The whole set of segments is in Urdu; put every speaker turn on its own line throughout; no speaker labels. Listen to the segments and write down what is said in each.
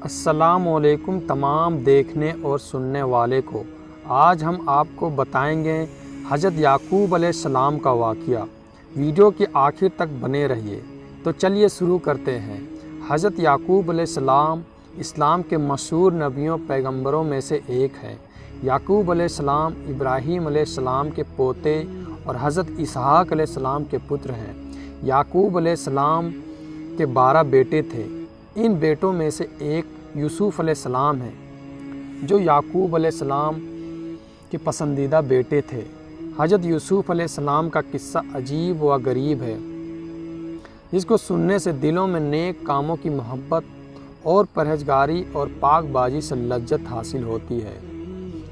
السلام علیکم تمام دیکھنے اور سننے والے کو۔ آج ہم آپ کو بتائیں گے حضرت یعقوب علیہ السلام کا واقعہ۔ ویڈیو کے آخر تک بنے رہیے۔ تو چلیے شروع کرتے ہیں۔ حضرت یعقوب علیہ السلام اسلام کے مشہور نبیوں پیغمبروں میں سے ایک ہیں۔ یعقوب علیہ السلام ابراہیم علیہ السلام کے پوتے اور حضرت اسحاق علیہ السلام کے پتر ہیں۔ یعقوب علیہ السلام کے 12 بیٹے تھے۔ ان بیٹوں میں سے ایک یوسف علیہ السلام ہے جو یعقوب علیہ السلام کے پسندیدہ بیٹے تھے۔ حضرت یوسف علیہ السلام کا قصہ عجیب و غریب ہے، جس کو سننے سے دلوں میں نیک کاموں کی محبت اور پرہیزگاری اور پاک بازی سے لذت حاصل ہوتی ہے۔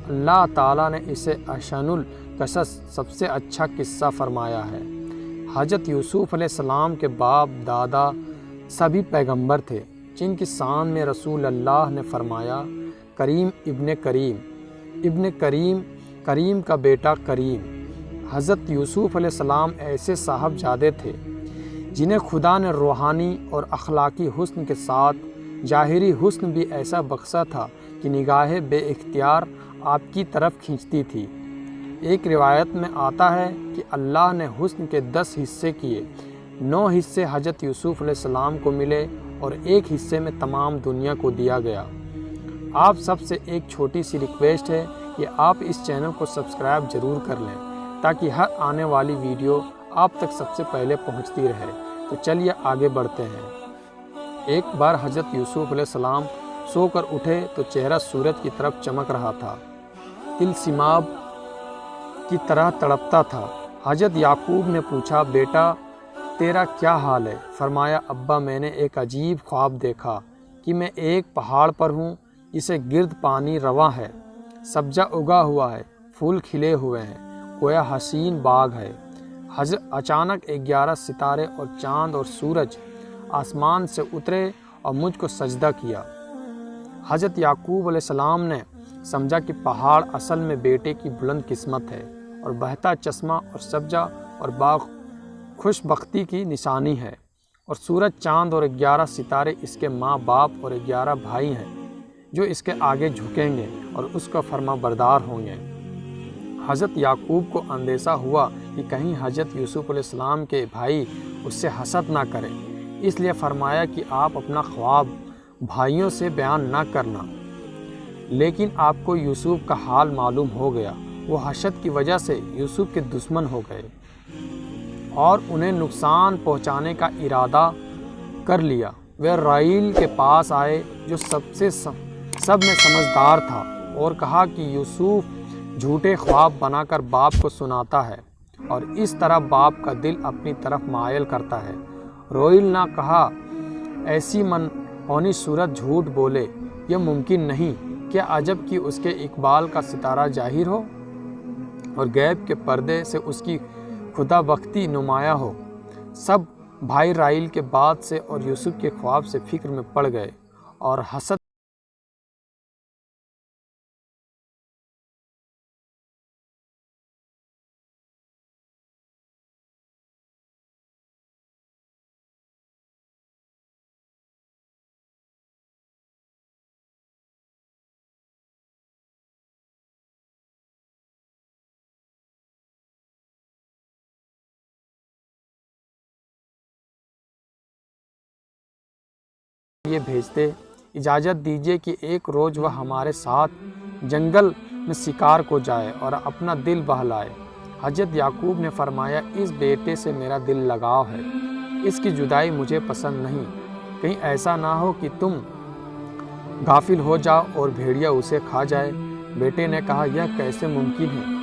اللہ تعالیٰ نے اسے احسن القصص سب سے اچھا قصہ فرمایا ہے۔ حضرت یوسف علیہ السلام کے باپ دادا سبھی پیغمبر تھے، جن کی شان میں رسول اللہ نے فرمایا کریم ابن کریم، ابن کریم، کریم کا بیٹا کریم۔ حضرت یوسف علیہ السلام ایسے صاحبزادے تھے جنہیں خدا نے روحانی اور اخلاقی حسن کے ساتھ ظاہری حسن بھی ایسا بخشا تھا کہ نگاہیں بے اختیار آپ کی طرف کھینچتی تھی۔ ایک روایت میں آتا ہے کہ اللہ نے حسن کے 10 حصے کیے، 9 حصے حضرت یوسف علیہ السلام کو ملے اور ایک حصے میں تمام دنیا کو دیا گیا۔ آپ سب سے ایک چھوٹی سی ریکویسٹ ہے کہ آپ اس چینل کو سبسکرائب ضرور کر لیں تاکہ ہر آنے والی ویڈیو آپ تک سب سے پہلے پہنچتی رہے۔ تو چلیے آگے بڑھتے ہیں۔ ایک بار حضرت یوسف علیہ السلام سو کر اٹھے تو چہرہ سورج کی طرف چمک رہا تھا، دل سیماب کی طرح تڑپتا تھا۔ حضرت یعقوب نے پوچھا، بیٹا تیرا کیا حال ہے؟ فرمایا، ابا میں نے ایک عجیب خواب دیکھا کہ میں ایک پہاڑ پر ہوں جسے گرد پانی رواں ہے، سبزہ اگا ہوا ہے، پھول کھلے ہوئے ہیں، گویا حسین باغ ہے۔ اچانک 11 ستارے اور چاند اور سورج آسمان سے اترے اور مجھ کو سجدہ کیا۔ حضرت یعقوب علیہ السلام نے سمجھا کہ پہاڑ اصل میں بیٹے کی بلند قسمت ہے اور بہتا چشمہ اور سبزہ اور باغ خوش بختی کی نشانی ہے، اور سورج، چاند اور 11 ستارے اس کے ماں باپ اور 11 بھائی ہیں جو اس کے آگے جھکیں گے اور اس کا فرما بردار ہوں گے۔ حضرت یعقوب کو اندیشہ ہوا کہ کہیں حضرت یوسف علیہ السلام کے بھائی اس سے حسد نہ کریں، اس لیے فرمایا کہ آپ اپنا خواب بھائیوں سے بیان نہ کرنا۔ لیکن آپ کو یوسف کا حال معلوم ہو گیا۔ وہ حسد کی وجہ سے یوسف کے دشمن ہو گئے اور انہیں نقصان پہنچانے کا ارادہ کر لیا۔ وہ رائل کے پاس آئے جو سب میں سمجھدار تھا اور کہا کہ یوسف جھوٹے خواب بنا کر باپ کو سناتا ہے اور اس طرح باپ کا دل اپنی طرف مائل کرتا ہے۔ رائل نے کہا، ایسی منحوس صورت جھوٹ بولے، یہ ممکن نہیں، کیا عجب کہ اس کے اقبال کا ستارہ ظاہر ہو اور غیب کے پردے سے اس کی خدا بختی نمایاں ہو۔ سب بھائی رائل کے بات سے اور یوسف کے خواب سے فکر میں پڑ گئے اور حسد یہ بھیجتے، اجازت دیجیے کہ ایک روز وہ ہمارے ساتھ جنگل میں شکار کو جائے اور اپنا دل بہلائے۔ حضرت یعقوب نے فرمایا، اس بیٹے سے میرا دل لگاؤ ہے، اس کی جدائی مجھے پسند نہیں، کہیں ایسا نہ ہو کہ تم غافل ہو جاؤ اور بھیڑیا اسے کھا جائے۔ بیٹے نے کہا، یہ کیسے ممکن ہے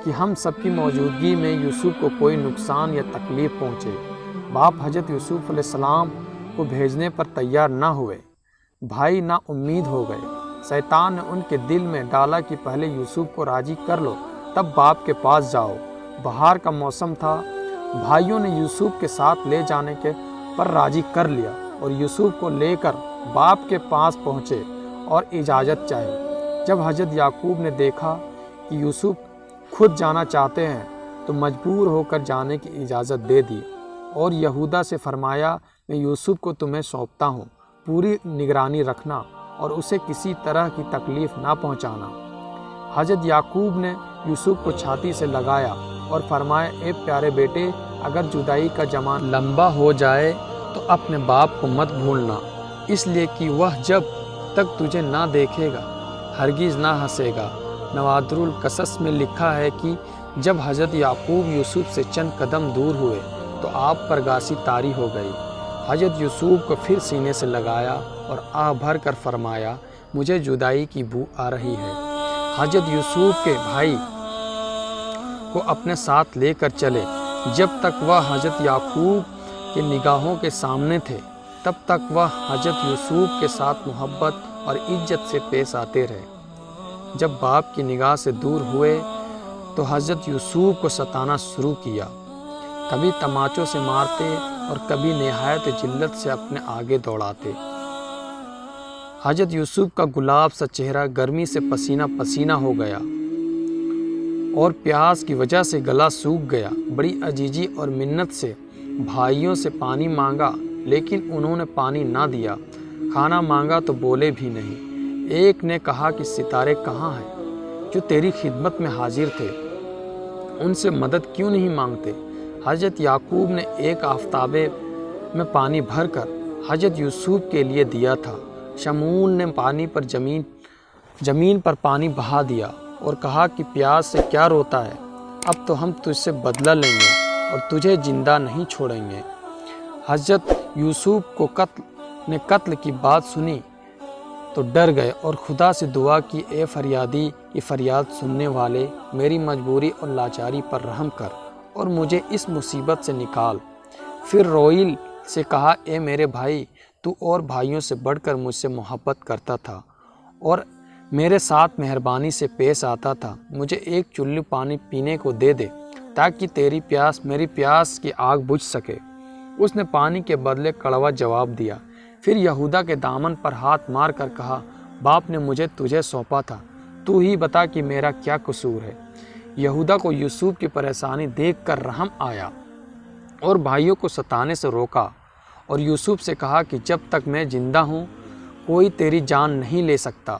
کہ ہم سب کی موجودگی میں یوسف کو کوئی نقصان یا تکلیف پہنچے۔ باپ حضرت یوسف علیہ السلام کو بھیجنے پر تیار نہ ہوئے۔ بھائی نا امید ہو گئے۔ شیطان نے ان کے دل میں ڈالا کہ پہلے یوسف کو راضی کر لو، تب باپ کے پاس جاؤ۔ بہار کا موسم تھا۔ بھائیوں نے یوسف کے ساتھ لے جانے کے پر راضی کر لیا اور یوسف کو لے کر باپ کے پاس پہنچے اور اجازت چاہی۔ جب حضرت یعقوب نے دیکھا کہ یوسف خود جانا چاہتے ہیں تو مجبور ہو کر جانے کی اجازت دے دی۔ اور یہودا سے فرمایا میں یوسف کو تمہیں سونپتا ہوں، پوری نگرانی رکھنا اور اسے کسی طرح کی تکلیف نہ پہنچانا۔ حضرت یعقوب نے یوسف کو چھاتی سے لگایا اور فرمایا اے پیارے بیٹے، اگر جدائی کا زمانہ لمبا ہو جائے تو اپنے باپ کو مت بھولنا، اس لیے کہ وہ جب تک تجھے نہ دیکھے گا ہرگز نہ ہنسے گا۔ نوادر القصص میں لکھا ہے کہ جب حضرت یعقوب یوسف سے چند قدم دور ہوئے تو آپ پر گاسی طاری ہو گئی۔ حضرت یوسف کو پھر سینے سے لگایا اور آہ بھر کر فرمایا مجھے جدائی کی بو آ رہی ہے۔ حضرت یوسف کے بھائی کو اپنے ساتھ لے کر چلے۔ جب تک وہ حضرت یعقوب کی نگاہوں کے سامنے تھے تب تک وہ حضرت یوسف کے ساتھ محبت اور عزت سے پیش آتے رہے۔ جب باپ کی نگاہ سے دور ہوئے تو حضرت یوسف کو ستانا شروع کیا، کبھی تماچوں سے مارتے اور کبھی نہایت ذلت سے اپنے آگے دوڑاتے۔ حضرت یوسف کا گلاب سا چہرہ گرمی سے پسینہ پسینہ ہو گیا اور پیاس کی وجہ سے گلا سوکھ گیا۔ بڑی عجیزی اور منت سے بھائیوں سے پانی مانگا لیکن انہوں نے پانی نہ دیا، کھانا مانگا تو بولے بھی نہیں۔ ایک نے کہا کہ ستارے کہاں ہیں جو تیری خدمت میں حاضر تھے، ان سے مدد کیوں نہیں مانگتے؟ حضرت یعقوب نے ایک آفتابے میں پانی بھر کر حضرت یوسف کے لیے دیا تھا۔ شمعون نے پانی پر زمین پر پانی بہا دیا اور کہا کہ پیاس سے کیا روتا ہے، اب تو ہم تجھ سے بدلہ لیں گے اور تجھے زندہ نہیں چھوڑیں گے۔ حضرت یوسف کو قتل کی بات سنی تو ڈر گئے اور خدا سے دعا کی اے فریادی کی فریاد سننے والے، میری مجبوری اور لاچاری پر رحم کر اور مجھے اس مصیبت سے نکال۔ پھر روئیل سے کہا اے میرے بھائی، تو اور بھائیوں سے بڑھ کر مجھ سے محبت کرتا تھا اور میرے ساتھ مہربانی سے پیش آتا تھا، مجھے ایک چلو پانی پینے کو دے دے تاکہ تیری پیاس میری پیاس کی آگ بجھ سکے۔ اس نے پانی کے بدلے کڑوا جواب دیا۔ پھر یہودا کے دامن پر ہاتھ مار کر کہا باپ نے مجھے تجھے سونپا تھا، تو ہی بتا کہ میرا کیا قصور ہے۔ یہودا کو یوسف کی پریشانی دیکھ کر رحم آیا اور بھائیوں کو ستانے سے روکا اور یوسف سے کہا کہ جب تک میں زندہ ہوں کوئی تیری جان نہیں لے سکتا۔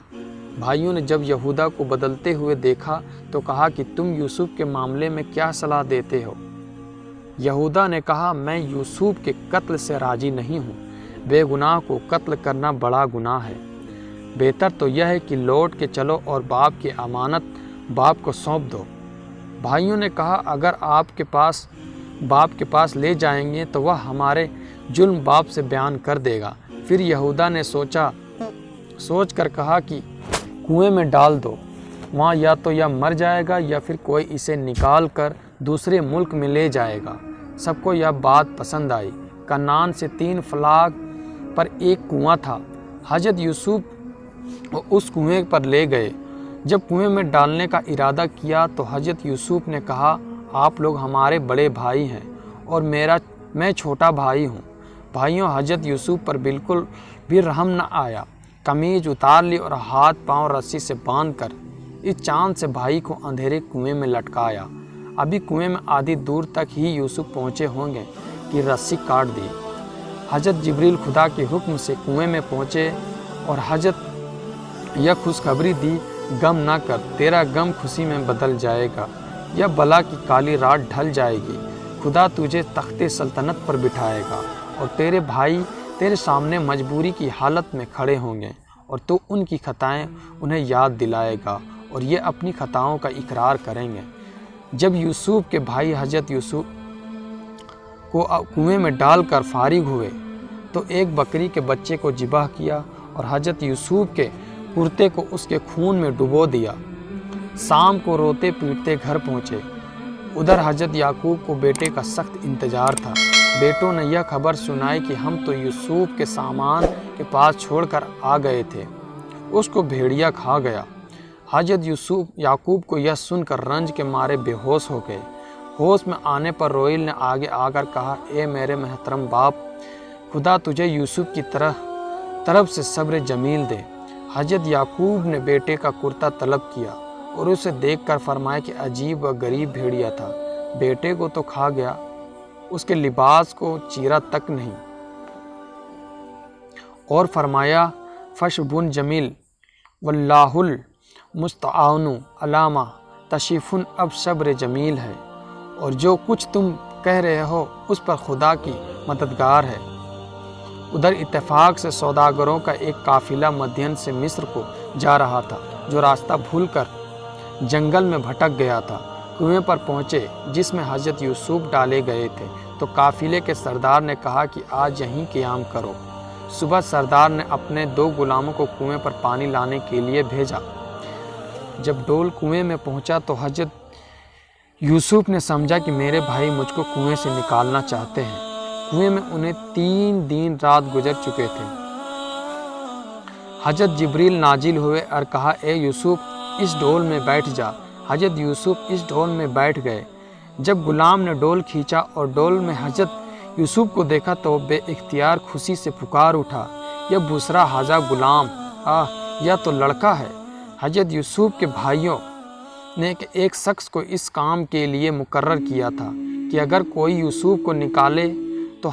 بھائیوں نے جب یہودا کو بدلتے ہوئے دیکھا تو کہا کہ تم یوسف کے معاملے میں کیا صلاح دیتے ہو؟ یہودا نے کہا میں یوسف کے قتل سے راضی نہیں ہوں، بے گناہ کو قتل کرنا بڑا گناہ ہے، بہتر تو یہ ہے کہ لوٹ کے چلو اور باپ کی امانت باپ کو سونپ دو۔ بھائیوں نے کہا اگر آپ کے پاس باپ کے پاس لے جائیں گے تو وہ ہمارے ظلم باپ سے بیان کر دے گا۔ پھر یہودا نے سوچ کر کہا کہ کنویں میں ڈال دو، وہاں یا تو یہ مر جائے گا یا پھر کوئی اسے نکال کر دوسرے ملک میں لے جائے گا۔ سب کو یہ بات پسند آئی۔ کنعان سے 3 فلاگ پر ایک کنواں تھا، حضرت یوسف اس کنویں پر لے گئے۔ جب کنویں میں ڈالنے کا ارادہ کیا تو حضرت یوسف نے کہا آپ لوگ ہمارے بڑے بھائی ہیں اور میں چھوٹا بھائی ہوں۔ بھائیوں حضرت یوسف پر بالکل بھی رحم نہ آیا، قمیض اتار لی اور ہاتھ پاؤں رسی سے باندھ کر اس چاند سے بھائی کو اندھیرے کنویں میں لٹکایا۔ ابھی کنویں میں آدھی دور تک ہی یوسف پہنچے ہوں گے کہ رسی کاٹ دی۔ حضرت جبریل خدا کے حکم سے کنویں میں پہنچے اور حضرت یہ خوشخبری دی غم نہ کر، تیرا غم خوشی میں بدل جائے گا، یہ بلا کی کالی رات ڈھل جائے گی، خدا تجھے تخت سلطنت پر بٹھائے گا اور تیرے بھائی تیرے سامنے مجبوری کی حالت میں کھڑے ہوں گے اور تو ان کی خطائیں انہیں یاد دلائے گا اور یہ اپنی خطاؤں کا اقرار کریں گے۔ جب یوسف کے بھائی حضرت یوسف کو کنویں میں ڈال کر فارغ ہوئے تو ایک بکری کے بچے کو ذبح کیا اور حضرت یوسف کے کرتے کو اس کے خون میں ڈبو دیا۔ شام کو روتے پیٹتے گھر پہنچے۔ ادھر حضرت یعقوب کو بیٹے کا سخت انتظار تھا۔ بیٹوں نے یہ خبر سنائی کہ ہم تو یوسف کے سامان کے پاس چھوڑ کر آ گئے تھے، اس کو بھیڑیا کھا گیا۔ حضرت یعقوب کو یہ سن کر رنج کے مارے بے ہوش ہو گئے۔ ہوش میں آنے پر روئیل نے آگے آ کر کہا اے میرے محترم باپ، خدا تجھے یوسف کی طرف سے صبر جمیل دے۔ حضرت یعقوب نے بیٹے کا کرتا طلب کیا اور اسے دیکھ کر فرمایا کہ عجیب و غریب بھیڑیا تھا، بیٹے کو تو کھا گیا اس کے لباس کو چیرا تک نہیں، اور فرمایا فشبن جمیل واللہ المستعان علی ما تصفون، اب صبر جمیل ہے اور جو کچھ تم کہہ رہے ہو اس پر خدا کی مددگار ہے۔ ادھر اتفاق سے سوداگروں کا ایک قافلہ مدین سے مصر کو جا رہا تھا، جو راستہ بھول کر جنگل میں بھٹک گیا تھا۔ کنویں پر پہنچے جس میں حضرت یوسف ڈالے گئے تھے، تو قافلے کے سردار نے کہا کہ آج یہیں قیام کرو۔ صبح سردار نے اپنے 2 غلاموں کو کنویں پر پانی لانے کے لیے بھیجا۔ جب ڈول کنویں میں پہنچا تو حضرت یوسف نے سمجھا کہ میرے بھائی مجھ کو کنویں سے نکالنا چاہتے ہیں۔ کنویں میں انہیں 3 دن رات گزر چکے تھے۔ حضرت جبریل نازل ہوئے اور کہا اے یوسف اس ڈول میں بیٹھ جا۔ حضرت یوسف اس ڈول میں بیٹھ گئے۔ جب غلام نے ڈول کھینچا اور ڈول میں حضرت یوسف کو دیکھا تو بے اختیار خوشی سے پکار اٹھا، یہ بسرا حاضہ غلام، یہ تو لڑکا ہے۔ حضرت یوسف کے بھائیوں نے ایک شخص کو اس کام کے لیے مقرر کیا تھا کہ اگر کوئی یوسف کو نکالے تو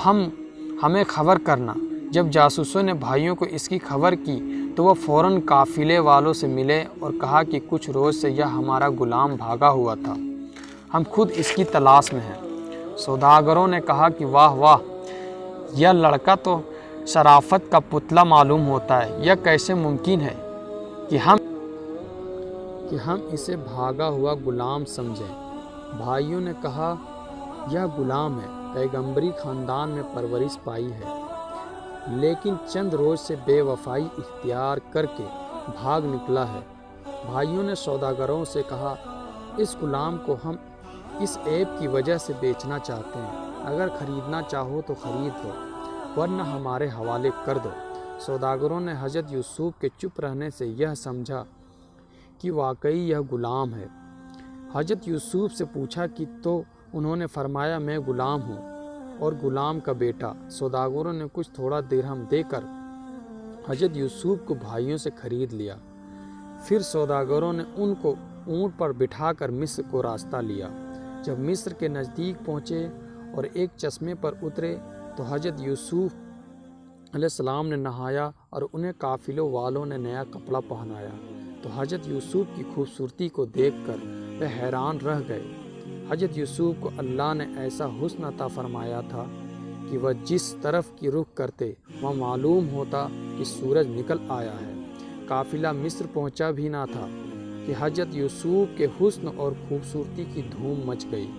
ہمیں خبر کرنا۔ جب جاسوسوں نے بھائیوں کو اس کی خبر کی تو وہ فوراً قافلے والوں سے ملے اور کہا کہ کچھ روز سے یہ ہمارا غلام بھاگا ہوا تھا، ہم خود اس کی تلاش میں ہیں۔ سوداگروں نے کہا کہ واہ واہ، یہ لڑکا تو شرافت کا پتلا معلوم ہوتا ہے، یہ کیسے ممکن ہے کہ ہم اسے بھاگا ہوا غلام سمجھیں۔ بھائیوں نے کہا یہ غلام ہے، پیغمبری خاندان میں پرورش پائی ہے، لیکن چند روز سے بے وفائی اختیار کر کے بھاگ نکلا ہے۔ بھائیوں نے سوداگروں سے کہا اس غلام کو ہم اس عیب کی وجہ سے بیچنا چاہتے ہیں، اگر خریدنا چاہو تو خرید لو ورنہ ہمارے حوالے کر دو۔ سوداگروں نے حضرت یوسف کے چپ رہنے سے یہ سمجھا کہ واقعی یہ غلام ہے۔ حضرت یوسف سے پوچھا کہ تو انہوں نے فرمایا میں غلام ہوں اور غلام کا بیٹا۔ سوداگروں نے کچھ تھوڑا درہم دے کر حضرت یوسف کو بھائیوں سے خرید لیا۔ پھر سوداگروں نے ان کو اونٹ پر بٹھا کر مصر کو راستہ لیا۔ جب مصر کے نزدیک پہنچے اور ایک چشمے پر اترے تو حضرت یوسف علیہ السلام نے نہایا اور انہیں قافلوں والوں نے نیا کپڑا پہنایا۔ تو حضرت یوسف کی خوبصورتی کو دیکھ کر وہ حیران رہ گئے۔ حضرت یوسف کو اللہ نے ایسا حسن عطا فرمایا تھا کہ وہ جس طرف کی رخ کرتے وہ معلوم ہوتا کہ سورج نکل آیا ہے۔ قافلہ مصر پہنچا بھی نہ تھا کہ حضرت یوسف کے حسن اور خوبصورتی کی دھوم مچ گئی۔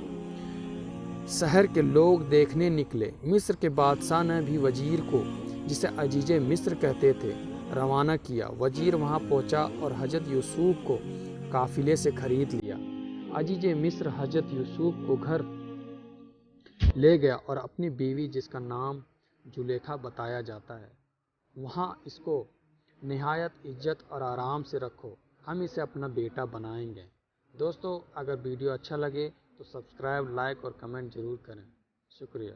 شہر کے لوگ دیکھنے نکلے۔ مصر کے بادشاہ نے بھی وزیر کو، جسے عزیز مصر کہتے تھے، روانہ کیا۔ وزیر وہاں پہنچا اور حضرت یوسف کو قافلے سے خرید لیا۔ عزیز مصر حضرت یوسف کو گھر لے گیا اور اپنی بیوی، جس کا نام زلیخا بتایا جاتا ہے، وہاں اس کو نہایت عزت اور آرام سے رکھو، ہم اسے اپنا بیٹا بنائیں گے۔ دوستو، اگر ویڈیو اچھا لگے تو سبسکرائب، لائک اور کمنٹ ضرور کریں۔ شکریہ۔